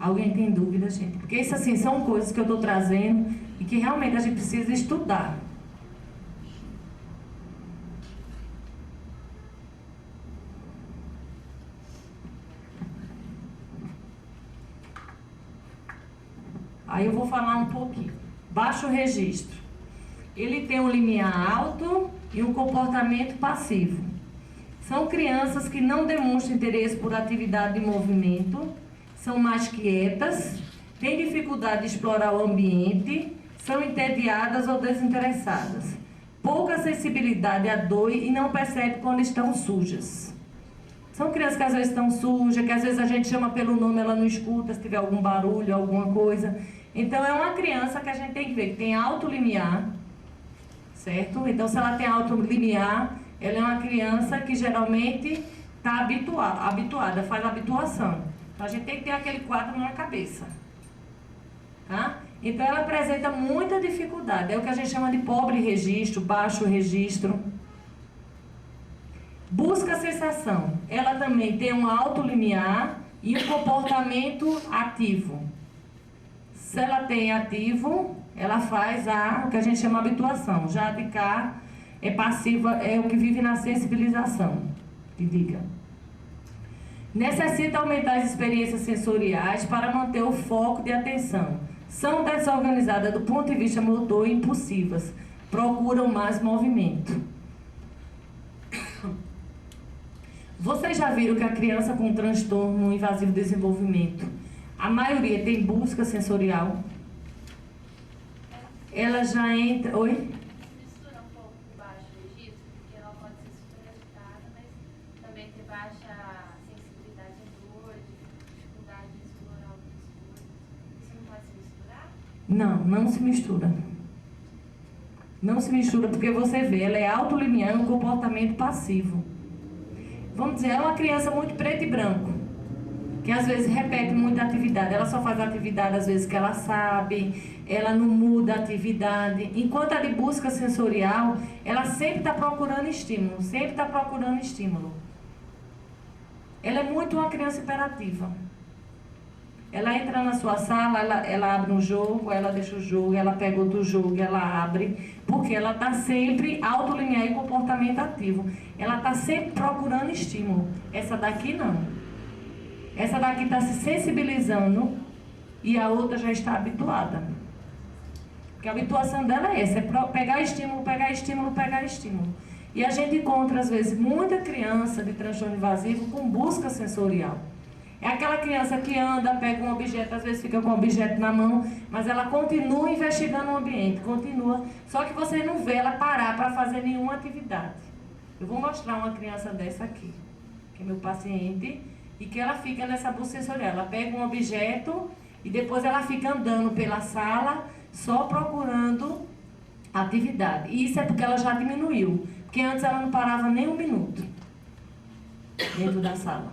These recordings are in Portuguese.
Alguém tem dúvida, gente? Porque isso, assim, são coisas que eu estou trazendo e que realmente a gente precisa estudar. Aí eu vou falar um pouquinho. Baixo registro. Ele tem um limiar alto e um comportamento passivo. São crianças que não demonstram interesse por atividade de movimento, são mais quietas, têm dificuldade de explorar o ambiente, são entediadas ou desinteressadas. Pouca sensibilidade à dor e não percebe quando estão sujas. São crianças que às vezes estão sujas, que às vezes a gente chama pelo nome, ela não escuta, se tiver algum barulho, alguma coisa. Então é uma criança que a gente tem que ver que tem alto limiar, certo? Então se ela tem alto limiar, ela é uma criança que geralmente está habituada, faz habituação. Então a gente tem que ter aquele quadro na cabeça, tá? Então ela apresenta muita dificuldade, é o que a gente chama de pobre registro, baixo registro. Busca a sensação, ela também tem um alto limiar e um comportamento ativo. Se ela tem ativo, ela faz o que a gente chama de habituação. Já de cá é passiva, é o que vive na sensibilização, que diga. Necessita aumentar as experiências sensoriais para manter o foco de atenção. São desorganizadas do ponto de vista motor e impulsivas. Procuram mais movimento. Vocês já viram que a criança com transtorno invasivo de desenvolvimento, a maioria tem busca sensorial? Ela já entra... Oi? Mistura um pouco o baixo registro, porque ela pode ser super agitada, mas também ter baixa sensibilidade à dor, dificuldade de explorar outras coisas. Isso não pode se misturar? Não, não se mistura. Não se mistura porque você vê, ela é autolimiar no comportamento passivo. Vamos dizer, é uma criança muito preto e branco, que às vezes repete muita atividade. Ela só faz atividade às vezes que ela sabe, ela não muda a atividade. Enquanto a de busca sensorial, ela sempre está procurando estímulo, sempre está procurando estímulo. Ela é muito uma criança hiperativa. Ela entra na sua sala, ela abre um jogo, ela deixa o jogo, ela pega outro jogo, ela abre, porque ela está sempre autolimiar e comportamento ativo. Ela está sempre procurando estímulo. Essa daqui não. Essa daqui está se sensibilizando e a outra já está habituada. Porque a habituação dela é essa, é pegar estímulo, pegar estímulo, pegar estímulo. E a gente encontra, às vezes, muita criança de transtorno invasivo com busca sensorial. É aquela criança que anda, pega um objeto, às vezes fica com o objeto na mão, mas ela continua investigando o ambiente, continua. Só que você não vê ela parar para fazer nenhuma atividade. Eu vou mostrar uma criança dessa aqui, que é meu paciente, e que ela fica nessa busca sensorial. Ela pega um objeto e depois ela fica andando pela sala, só procurando atividade. E isso é porque ela já diminuiu, porque antes ela não parava nem um minuto dentro da sala.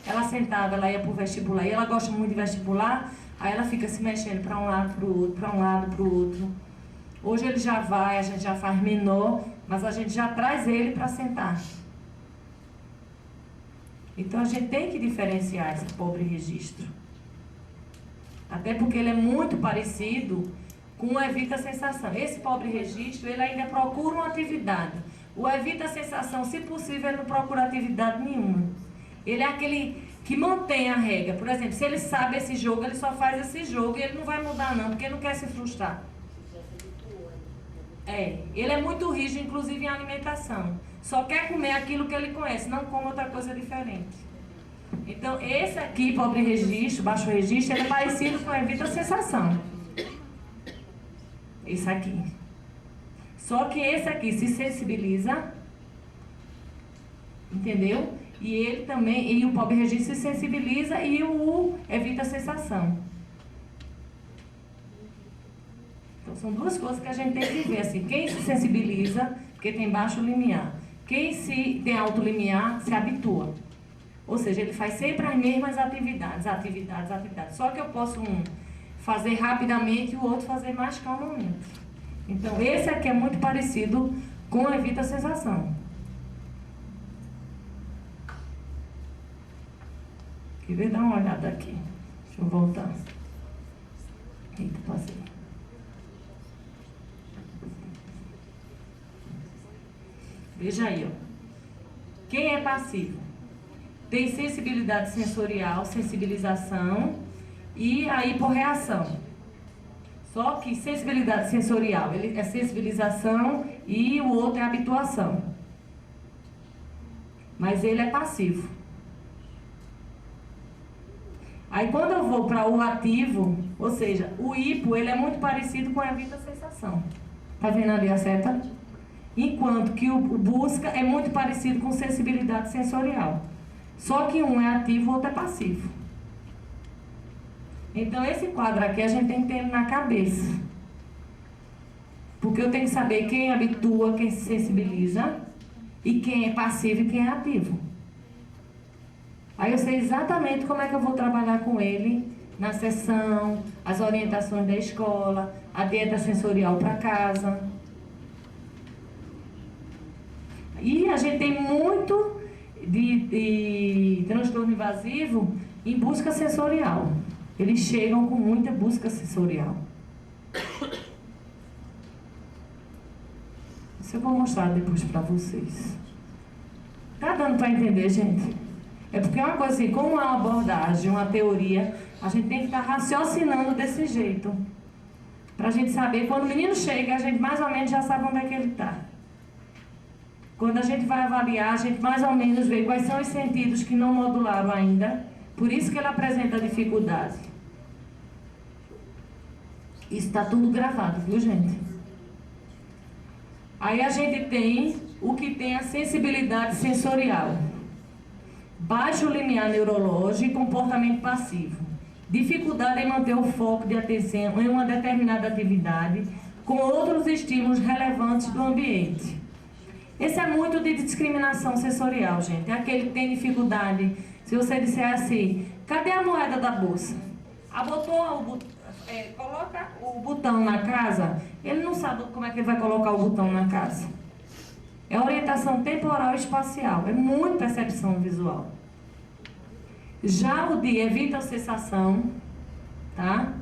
Ela sentava, ela ia para o vestibular, e ela gosta muito de vestibular, aí ela fica se mexendo para um lado, para o outro, para um lado, para o outro. Hoje ele já vai, a gente já faz menor, mas a gente já traz ele para sentar. Então a gente tem que diferenciar esse pobre registro. Até porque ele é muito parecido com o evita sensação. Esse pobre registro, ele ainda procura uma atividade. O evita sensação, se possível, ele não procura atividade nenhuma. Ele é aquele que mantém a regra. Por exemplo, se ele sabe esse jogo, ele só faz esse jogo e ele não vai mudar não, porque ele não quer se frustrar. Ele é muito rígido, inclusive em alimentação. Só quer comer aquilo que ele conhece, não come outra coisa diferente. Então, esse aqui, pobre registro, baixo registro, ele é parecido com a evita sensação. Esse aqui. Só que esse aqui se sensibiliza, entendeu? E ele também, e o pobre registro se sensibiliza e o evita sensação. Então são duas coisas que a gente tem que ver, assim, quem se sensibiliza, porque tem baixo limiar. Quem tem alto limiar, se habitua. Ou seja, ele faz sempre as mesmas atividades. Só que eu posso fazer rapidamente e o outro fazer mais calmamente. Então esse aqui é muito parecido com a evita sensação. Quer ver? Dá uma olhada aqui. Deixa eu voltar. Eita, passei. Veja aí, ó. Quem é passivo? Tem sensibilidade sensorial, sensibilização e a hiporreação. Só que sensibilidade sensorial ele é sensibilização e o outro é habituação. Mas ele é passivo. Aí quando eu vou para o ativo, ou seja, o hipo, ele é muito parecido com a evita-sensação. Tá vendo ali a seta? Enquanto que o busca é muito parecido com sensibilidade sensorial. Só que um é ativo, o outro é passivo. Então esse quadro aqui a gente tem que ter na cabeça. Porque eu tenho que saber quem habitua, quem se sensibiliza, e quem é passivo e quem é ativo. Aí eu sei exatamente como é que eu vou trabalhar com ele na sessão, as orientações da escola, a dieta sensorial para casa. E a gente tem muito de transtorno invasivo em busca sensorial. Eles chegam com muita busca sensorial. Isso eu vou mostrar depois para vocês. Tá dando para entender, gente? É porque é uma coisa assim, como é uma abordagem, uma teoria, a gente tem que estar raciocinando desse jeito. Para a gente saber, quando o menino chega, a gente mais ou menos já sabe onde é que ele está. Quando a gente vai avaliar, a gente mais ou menos vê quais são os sentidos que não modularam ainda. Por isso que ele apresenta dificuldade. Isso está tudo gravado, viu, gente? Aí a gente tem o que tem a sensibilidade sensorial. Baixo limiar neurológico e comportamento passivo. Dificuldade em manter o foco de atenção em uma determinada atividade com outros estímulos relevantes do ambiente. Esse é muito de discriminação sensorial, gente. É aquele que tem dificuldade. Se você disser assim, cadê a moeda da bolsa? Coloca o botão na casa, ele não sabe como é que ele vai colocar o botão na casa. É orientação temporal e espacial, é muito percepção visual. Já o de evita a sensação, tá?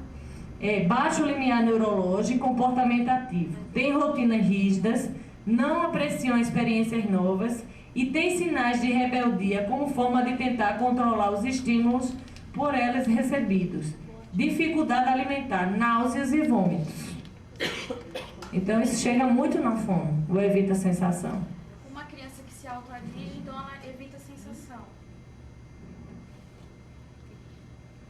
É baixo limiar neurológico e comportamento ativo. Tem rotinas rígidas, não apreciam experiências novas e tem sinais de rebeldia como forma de tentar controlar os estímulos por elas recebidos. Dificuldade alimentar, náuseas e vômitos. Então isso chega muito na fome, o evita a sensação. Uma criança que se autoagride, então ela evita a sensação.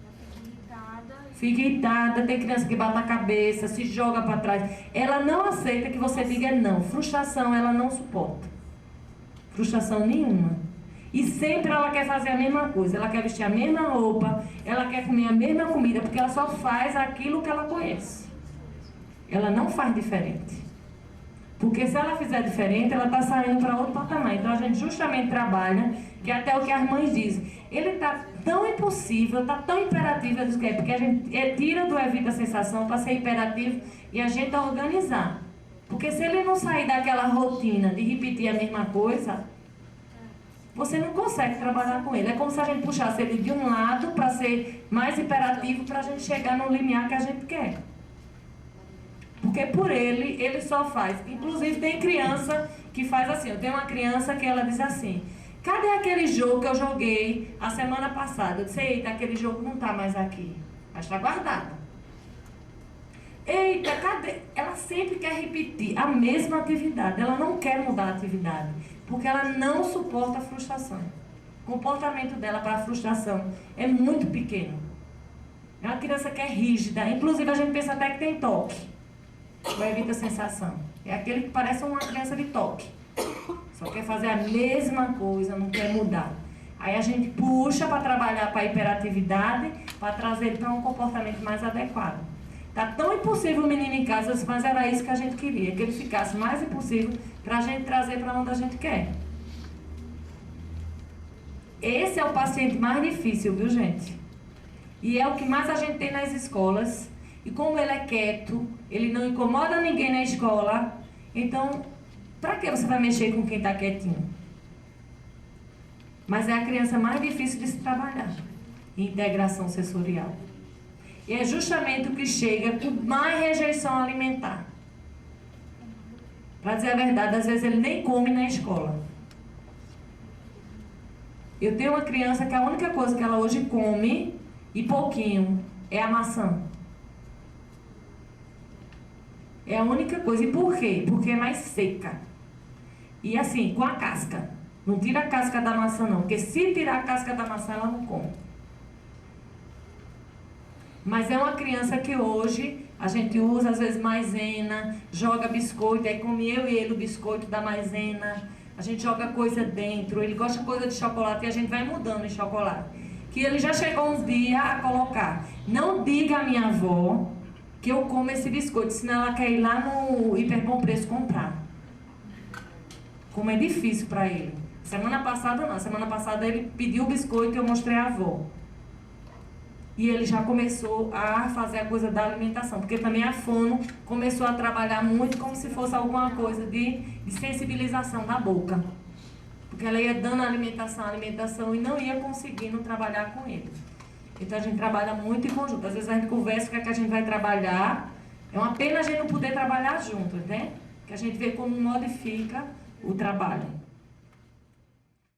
Ela fica irritada. Fica irritada, tem criança que bate a cabeça, se joga para trás. Ela não aceita que você diga não. Frustração ela não suporta. Frustração nenhuma. E sempre ela quer fazer a mesma coisa. Ela quer vestir a mesma roupa, ela quer comer a mesma comida, porque ela só faz aquilo que ela conhece. Ela não faz diferente. Porque se ela fizer diferente, ela está saindo para outro patamar. Então a gente justamente trabalha, que é até o que as mães dizem. Ele está tão impossível, está tão imperativo, eu disse que é, porque a gente tira do evita a sensação para ser imperativo e a gente organizar. Porque se ele não sair daquela rotina de repetir a mesma coisa, você não consegue trabalhar com ele. É como se a gente puxasse ele de um lado para ser mais imperativo para a gente chegar no limiar que a gente quer. Porque por ele só faz. Inclusive tem criança que faz assim. Eu tenho uma criança que ela diz assim, cadê aquele jogo que eu joguei a semana passada? Eu disse, eita, aquele jogo não está mais aqui. Mas está guardado. Eita, cadê? Ela sempre quer repetir a mesma atividade. Ela não quer mudar a atividade. Porque ela não suporta a frustração. O comportamento dela para a frustração é muito pequeno. É uma criança que é rígida. Inclusive a gente pensa até que tem toque. Ou evita a sensação. É aquele que parece uma criança de toque. Só quer fazer a mesma coisa, não quer mudar. Aí a gente puxa para trabalhar para a hiperatividade, para trazer ele para um comportamento mais adequado. Está tão impossível o menino em casa, mas era isso que a gente queria, que ele ficasse mais impossível para a gente trazer para onde a gente quer. Esse é o paciente mais difícil, viu, gente? E é o que mais a gente tem nas escolas. E como ele é quieto, ele não incomoda ninguém na escola, então, para que você vai mexer com quem está quietinho? Mas é a criança mais difícil de se trabalhar. Integração sensorial. E é justamente o que chega com mais rejeição alimentar. Para dizer a verdade, às vezes ele nem come na escola. Eu tenho uma criança que a única coisa que ela hoje come, e pouquinho, é a maçã. É a única coisa. E por quê? Porque é mais seca. E assim, com a casca. Não tira a casca da maçã não, porque se tirar a casca da maçã, ela não come. Mas é uma criança que hoje a gente usa às vezes maisena, joga biscoito, aí come eu e ele o biscoito da maisena, a gente joga coisa dentro, ele gosta de coisa de chocolate e a gente vai mudando em chocolate. Que ele já chegou uns dias a colocar, não diga à minha avó que eu como esse biscoito, senão ela quer ir lá no Hiperbom Preço comprar. Como é difícil para ele. Semana passada não, semana passada ele pediu o biscoito e eu mostrei à avó. E ele já começou a fazer a coisa da alimentação, porque também a fono começou a trabalhar muito como se fosse alguma coisa de sensibilização da boca. Porque ela ia dando alimentação e não ia conseguindo trabalhar com ele. Então a gente trabalha muito em conjunto. Às vezes a gente conversa o que é que a gente vai trabalhar. É uma pena a gente não poder trabalhar junto, né? Que a gente vê como modifica o trabalho.